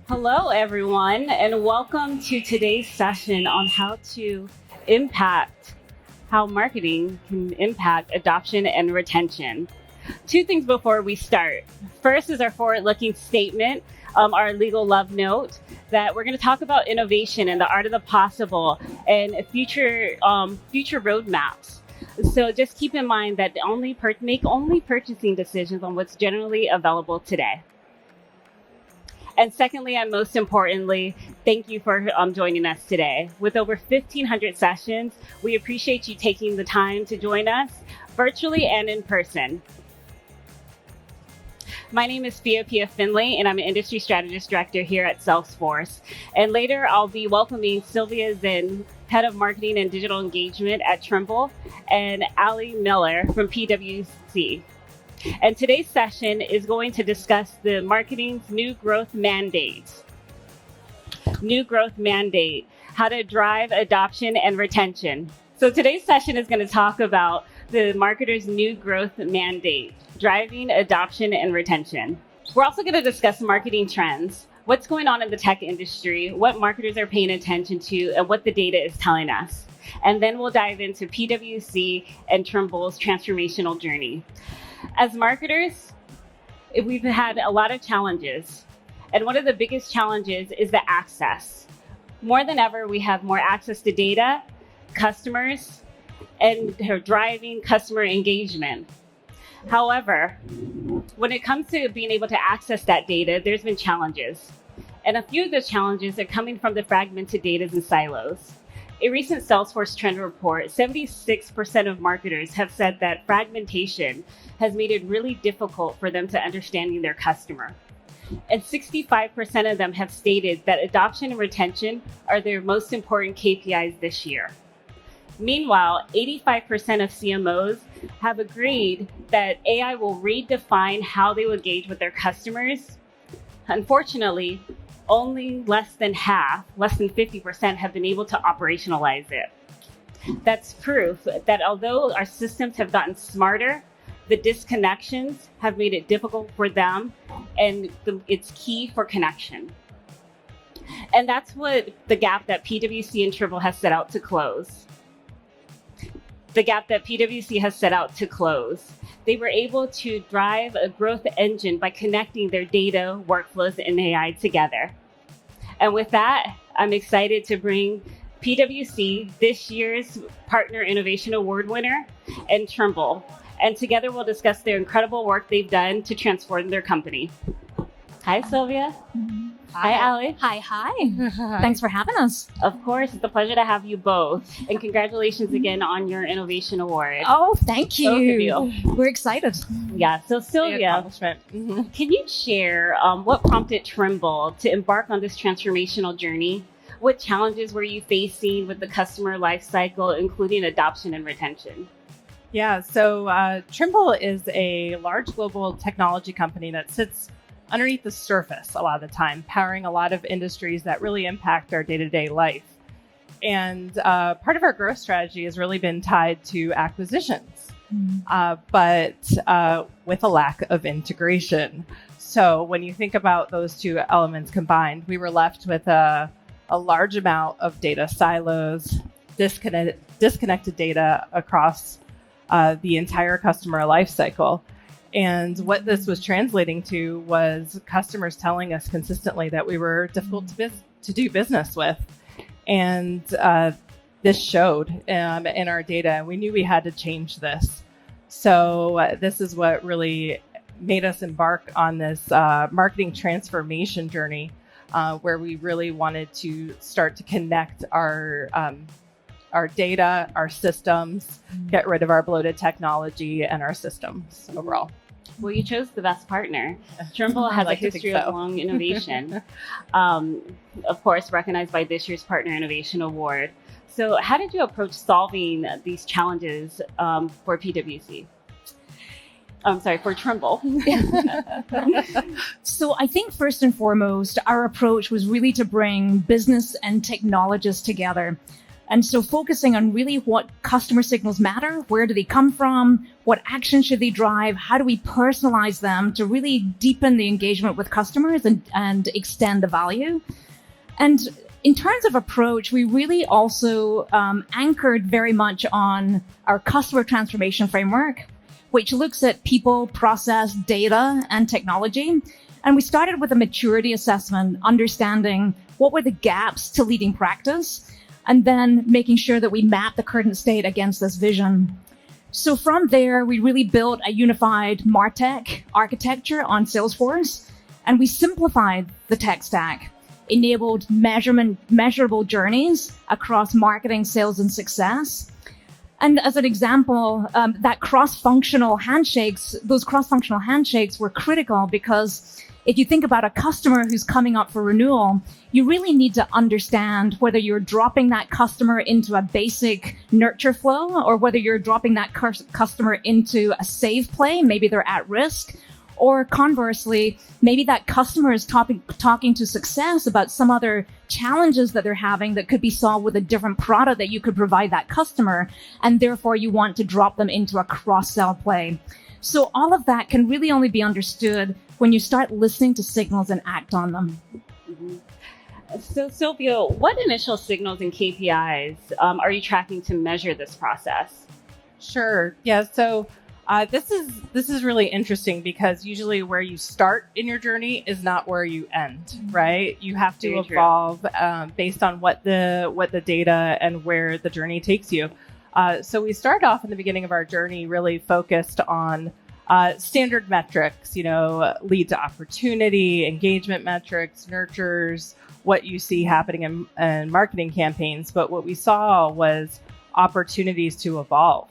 Hello, everyone, and welcome to today's session on how marketing can impact adoption and retention. Two things before we start. First is our forward-looking statement, our legal love note, that we're going to talk about innovation and the art of the possible and future roadmaps. So just keep in mind that make only purchasing decisions on what's generally available today. And secondly, and most importantly, thank you for joining us today. With over 1,500 sessions, we appreciate you taking the time to join us virtually and in person. My name is Pia Finley, and I'm an Industry Strategist Director here at Salesforce. And later, I'll be welcoming Sylvia Zinn, Head of Marketing and Digital Engagement at Trimble, and Ali Miller from PwC. And today's session is going to discuss the marketing's new growth mandate. New growth mandate, how to drive adoption and retention. So today's session is going to talk about the marketer's new growth mandate, driving adoption and retention. We're also going to discuss marketing trends, what's going on in the tech industry, what marketers are paying attention to, and what the data is telling us. And then we'll dive into PwC and Trimble's transformational journey. As marketers, we've had a lot of challenges. And one of the biggest challenges is the access. More than ever, we have more access to data, customers, and driving customer engagement. However, when it comes to being able to access that data, there's been challenges. And a few of the challenges are coming from the fragmented data and silos. A recent Salesforce trend report, 76% of marketers have said that fragmentation has made it really difficult for them to understanding their customer. And 65% of them have stated that adoption and retention are their most important KPIs this year. Meanwhile, 85% of CMOs have agreed that AI will redefine how they will engage with their customers. Unfortunately, only less than 50% have been able to operationalize it. That's proof that although our systems have gotten smarter, the disconnections have made it difficult for them, and it's key for connection. And that's what the gap that PwC and Trimble has set out to close. The gap that PwC has set out to close. They were able to drive a growth engine by connecting their data, workflows, and AI together. And with that, I'm excited to bring PwC, this year's Partner Innovation Award winner, and Trimble. And together we'll discuss their incredible work they've done to transform their company. Hi, Sylvia. Hi, Ali. Hi. Thanks for having us. Of course, it's a pleasure to have you both. And congratulations again on your Innovation Award. Oh, thank you. Both of you. We're excited. Yeah, so Sylvia, can you share what prompted Trimble to embark on this transformational journey? What challenges were you facing with the customer lifecycle, including adoption and retention? Yeah, so Trimble is a large global technology company that sits underneath the surface a lot of the time, powering a lot of industries that really impact our day-to-day life. And part of our growth strategy has really been tied to acquisitions, but with a lack of integration. So when you think about those two elements combined, we were left with a large amount of data silos, disconnected data across the entire customer lifecycle. And what this was translating to was customers telling us consistently that we were difficult to do business with. And this showed in our data. We knew we had to change this. So this is what really made us embark on this marketing transformation journey, where we really wanted to start to connect our data, our systems, get rid of our bloated technology and our systems overall. Well, you chose the best partner. Trimble has a history of long innovation, of course, recognized by this year's Partner Innovation Award. So how did you approach solving these challenges for PwC? For Trimble. So I think first and foremost, our approach was really to bring business and technologists together. And so focusing on really what customer signals matter, where do they come from, what action should they drive, how do we personalize them to really deepen the engagement with customers and extend the value. And in terms of approach, we really also anchored very much on our customer transformation framework, which looks at people, process, data, and technology. And we started with a maturity assessment, understanding what were the gaps to leading practice, and then making sure that we map the current state against this vision. So from there, we really built a unified MarTech architecture on Salesforce, and we simplified the tech stack, enabled measurable journeys across marketing, sales, and success. And as an example, those cross-functional handshakes were critical because if you think about a customer who's coming up for renewal, you really need to understand whether you're dropping that customer into a basic nurture flow or whether you're dropping that customer into a save play. Maybe they're at risk. Or conversely, maybe that customer is talking to success about some other challenges that they're having that could be solved with a different product that you could provide that customer. And therefore, you want to drop them into a cross-sell play. So all of that can really only be understood when you start listening to signals and act on them. Mm-hmm. So Sylvia, what initial signals and KPIs are you tracking to measure this process? Sure. Yeah. So this is really interesting because usually where you start in your journey is not where you end, right? You have to evolve based on what the data and where the journey takes you. So we started off in the beginning of our journey really focused on standard metrics, lead to opportunity, engagement metrics, nurtures, what you see happening in marketing campaigns. But what we saw was opportunities to evolve.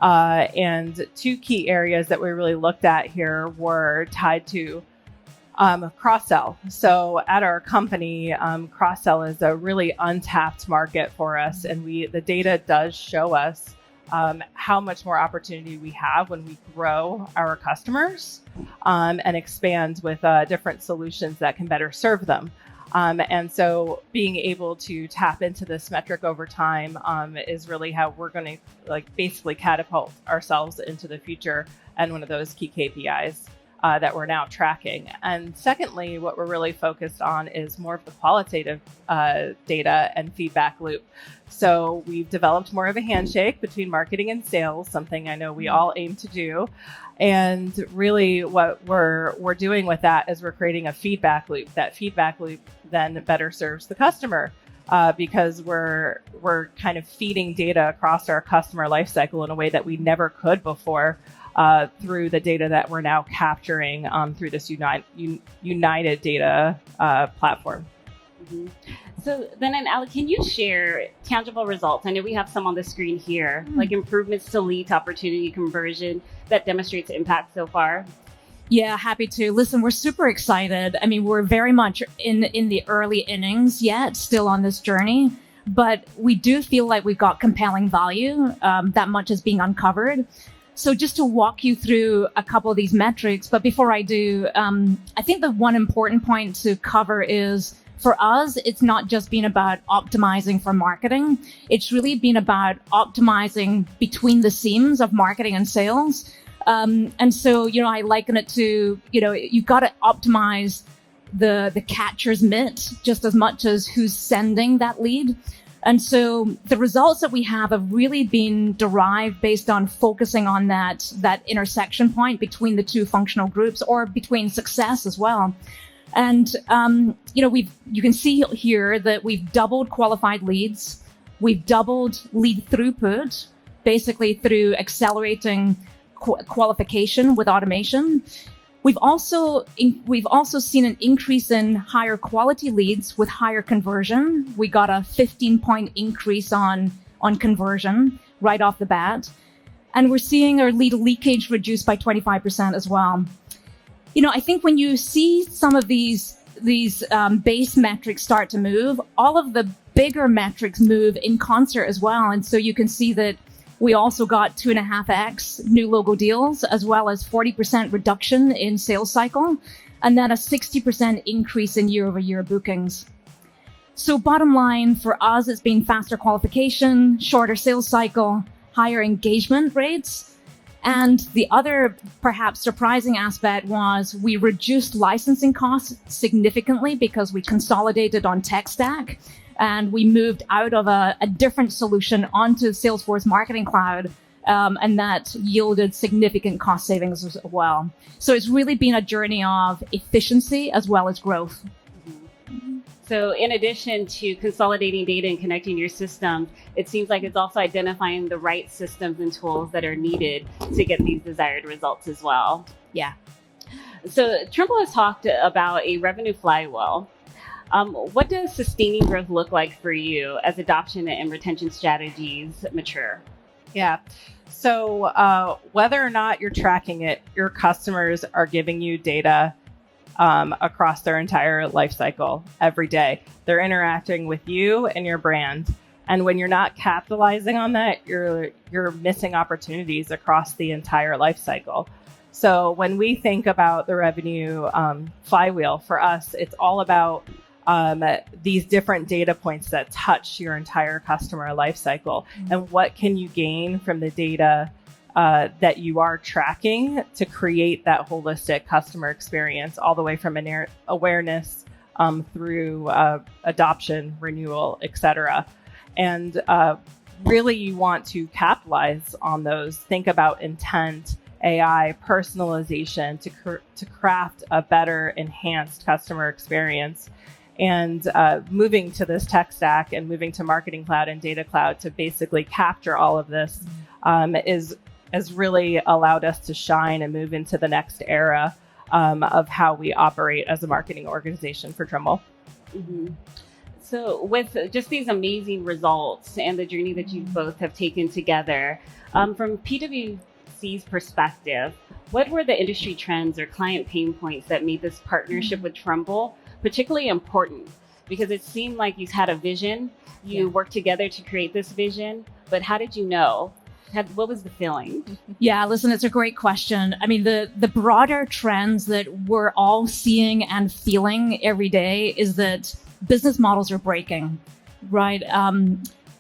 And two key areas that we really looked at here were tied to cross-sell. So at our company, cross-sell is a really untapped market for us. And the data does show us how much more opportunity we have when we grow our customers and expand with different solutions that can better serve them. And so being able to tap into this metric over time is really how we're going to basically catapult ourselves into the future and one of those key KPIs that we're now tracking. And secondly, what we're really focused on is more of the qualitative data and feedback loop. So we've developed more of a handshake between marketing and sales, something I know we all aim to do. And really what we're doing with that is we're creating a feedback loop. That feedback loop then better serves the customer because we're kind of feeding data across our customer lifecycle in a way that we never could before through the data that we're now capturing through this united data platform. Mm-hmm. So then, Ali, can you share tangible results? I know we have some on the screen here, like improvements to lead to opportunity conversion that demonstrates impact so far. Yeah, happy to. Listen, we're super excited. I mean, we're very much in the early innings yet, still on this journey, but we do feel like we've got compelling value. That much is being uncovered. So just to walk you through a couple of these metrics, but before I do, I think the one important point to cover is for us, it's not just been about optimizing for marketing. It's really been about optimizing between the seams of marketing and sales. And so, I liken it to, you've got to optimize the catcher's mitt just as much as who's sending that lead. And so the results that we have really been derived based on focusing on that intersection point between the two functional groups or between success as well. And, you can see here that we've doubled qualified leads. We've doubled lead throughput, basically through accelerating qualification with automation. We've also seen an increase in higher quality leads with higher conversion. We got a 15-point increase on conversion right off the bat. And we're seeing our lead leakage reduced by 25% as well. I think when you see some of these base metrics start to move, all of the bigger metrics move in concert as well. And so you can see that we also got 2.5x new logo deals, as well as 40% reduction in sales cycle, and then a 60% increase in year-over-year bookings. So bottom line for us, it's been faster qualification, shorter sales cycle, higher engagement rates. And the other perhaps surprising aspect was we reduced licensing costs significantly because we consolidated on tech stack and we moved out of a different solution onto Salesforce Marketing Cloud. And that yielded significant cost savings as well. So it's really been a journey of efficiency as well as growth. So in addition to consolidating data and connecting your systems, it seems like it's also identifying the right systems and tools that are needed to get these desired results as well. Yeah. So Trimble has talked about a revenue flywheel. What does sustaining growth look like for you as adoption and retention strategies mature? Yeah. So whether or not you're tracking it, your customers are giving you data across their entire life cycle every day. They're interacting with you and your brand. And when you're not capitalizing on that, you're missing opportunities across the entire life cycle. So when we think about the revenue flywheel, for us, it's all about these different data points that touch your entire customer life cycle. And what can you gain from the data that you are tracking to create that holistic customer experience all the way from awareness through adoption, renewal, et cetera. And really you want to capitalize on those. Think about intent, AI, personalization to craft a better enhanced customer experience. And moving to this tech stack and moving to Marketing Cloud and Data Cloud to basically capture all of this has really allowed us to shine and move into the next era of how we operate as a marketing organization for Trimble. Mm-hmm. So with just these amazing results and the journey that you both have taken together, from PwC's perspective, what were the industry trends or client pain points that made this partnership with Trimble particularly important? Because it seemed like you had a vision, you worked together to create this vision, but how did you know? What was the feeling? Yeah, listen, it's a great question. I mean, the broader trends that we're all seeing and feeling every day is that business models are breaking, right?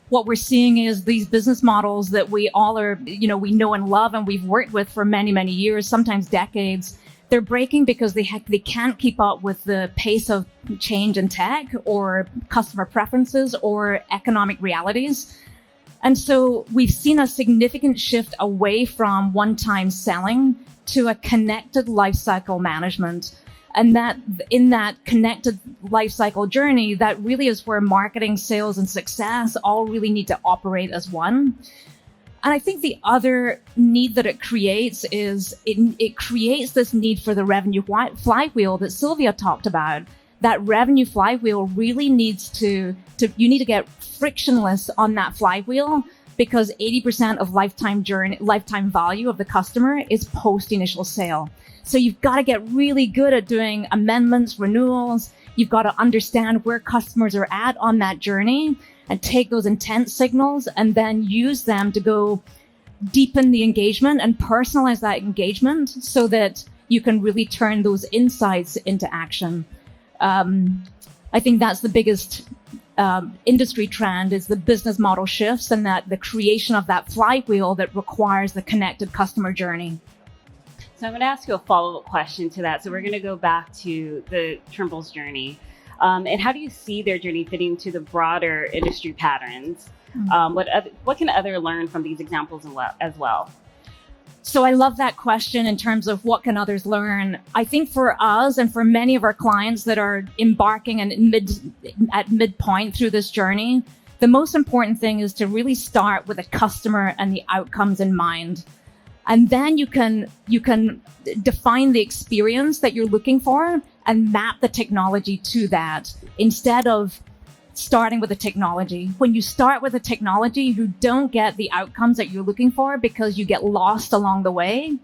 What we're seeing is these business models that we all are, we know and love and we've worked with for many, many years, sometimes decades. They're breaking because they can't keep up with the pace of change in tech or customer preferences or economic realities. And so we've seen a significant shift away from one-time selling to a connected lifecycle management. And that in that connected lifecycle journey, that really is where marketing, sales, and success all really need to operate as one. And I think the other need that it creates is it creates this need for the revenue flywheel that Sylvia talked about. That revenue flywheel really needs you need to get frictionless on that flywheel because 80% of lifetime value of the customer is post initial sale. So you've got to get really good at doing amendments, renewals. You've got to understand where customers are at on that journey and take those intent signals and then use them to go deepen the engagement and personalize that engagement so that you can really turn those insights into action. I think that's the biggest industry trend is the business model shifts and that the creation of that flywheel that requires the connected customer journey. So I'm going to ask you a follow-up question to that. So we're going to go back to the Trimble's journey. And how do you see their journey fitting to the broader industry patterns? What can others learn from these examples as well? So I love that question in terms of what can others learn. I think for us and for many of our clients that are embarking at midpoint through this journey, the most important thing is to really start with the customer and the outcomes in mind. And then you can define the experience that you're looking for and map the technology to that instead of starting with the technology. When you start with the technology, you don't get the outcomes that you're looking for because you get lost along the way.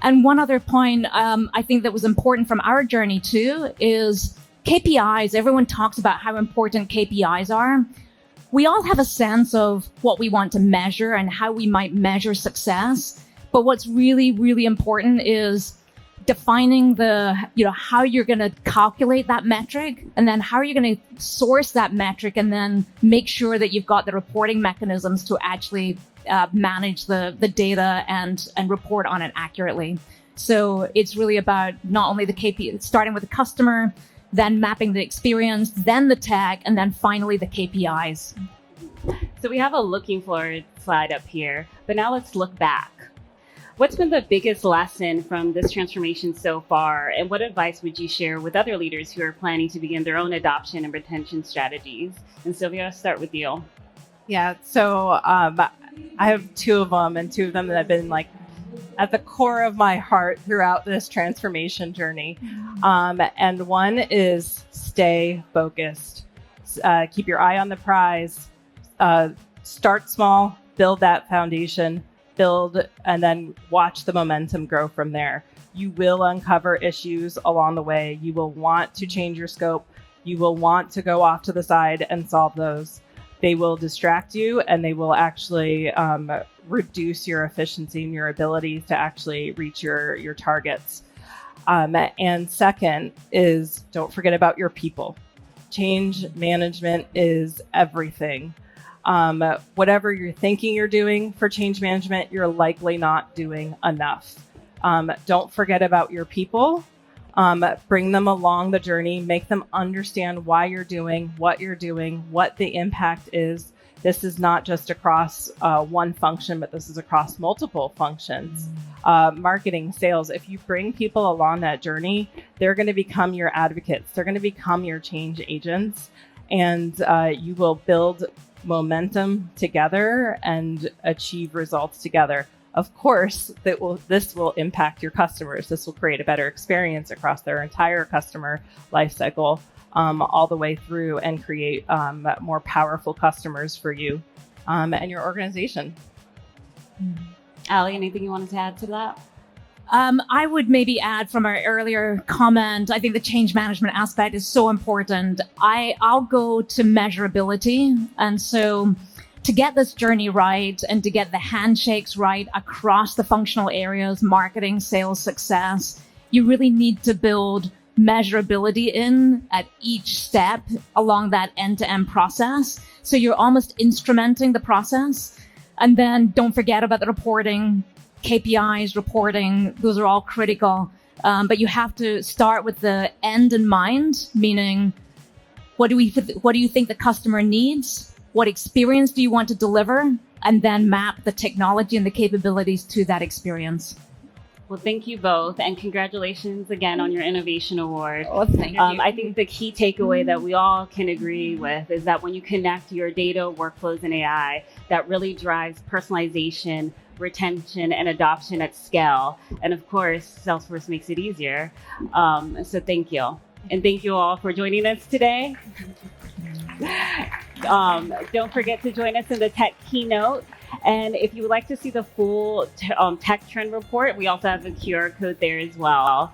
And one other point I think that was important from our journey too is KPIs. Everyone talks about how important KPIs are. We all have a sense of what we want to measure and how we might measure success. But what's really, really important is defining how you're going to calculate that metric, and then how are you going to source that metric, and then make sure that you've got the reporting mechanisms to actually manage the data and report on it accurately. So it's really about not only the KPI, starting with the customer, then mapping the experience, then the tech, and then finally the KPIs. So we have a looking forward slide up here, but now let's look back. What's been the biggest lesson from this transformation so far, and what advice would you share with other leaders who are planning to begin their own adoption and retention strategies? And Sylvia, I'll start with you. Yeah, so I have two of them, and two of them that have been like at the core of my heart throughout this transformation journey. And one is stay focused. Keep your eye on the prize. Start small, build that foundation, and then watch the momentum grow from there. You will uncover issues along the way. You will want to change your scope. You will want to go off to the side and solve those. They will distract you, and they will actually reduce your efficiency and your ability to actually reach your targets. And second is, don't forget about your people. Change management is everything. Whatever you're thinking you're doing for change management, you're likely not doing enough. Don't forget about your people. Bring them along the journey, make them understand why you're doing, what the impact is. This is not just across one function, but this is across multiple functions. Marketing, sales, if you bring people along that journey, they're going to become your advocates. They're going to become your change agents, and you will build momentum together and achieve results together. Of course, this will impact your customers. This will create a better experience across their entire customer lifecycle, all the way through, and create more powerful customers for you and your organization. Ali, anything you wanted to add to that? I would maybe add from our earlier comment, I think the change management aspect is so important. I'll go to measurability. And so to get this journey right and to get the handshakes right across the functional areas, marketing, sales, success, you really need to build measurability in at each step along that end-to-end process. So you're almost instrumenting the process. And then don't forget about the reporting, KPIs, reporting, those are all critical. But you have to start with the end in mind, meaning what do you think the customer needs? What experience do you want to deliver? And then map the technology and the capabilities to that experience. Well, thank you both, and congratulations again on your Innovation Award. Oh, thank you. I think the key takeaway that we all can agree with is that when you connect your data, workflows, and AI, that really drives personalization, retention, and adoption at scale. And of course, Salesforce makes it easier. So thank you. And thank you all for joining us today. Don't forget to join us in the tech keynote. And if you would like to see the full tech trend report, we also have a QR code there as well.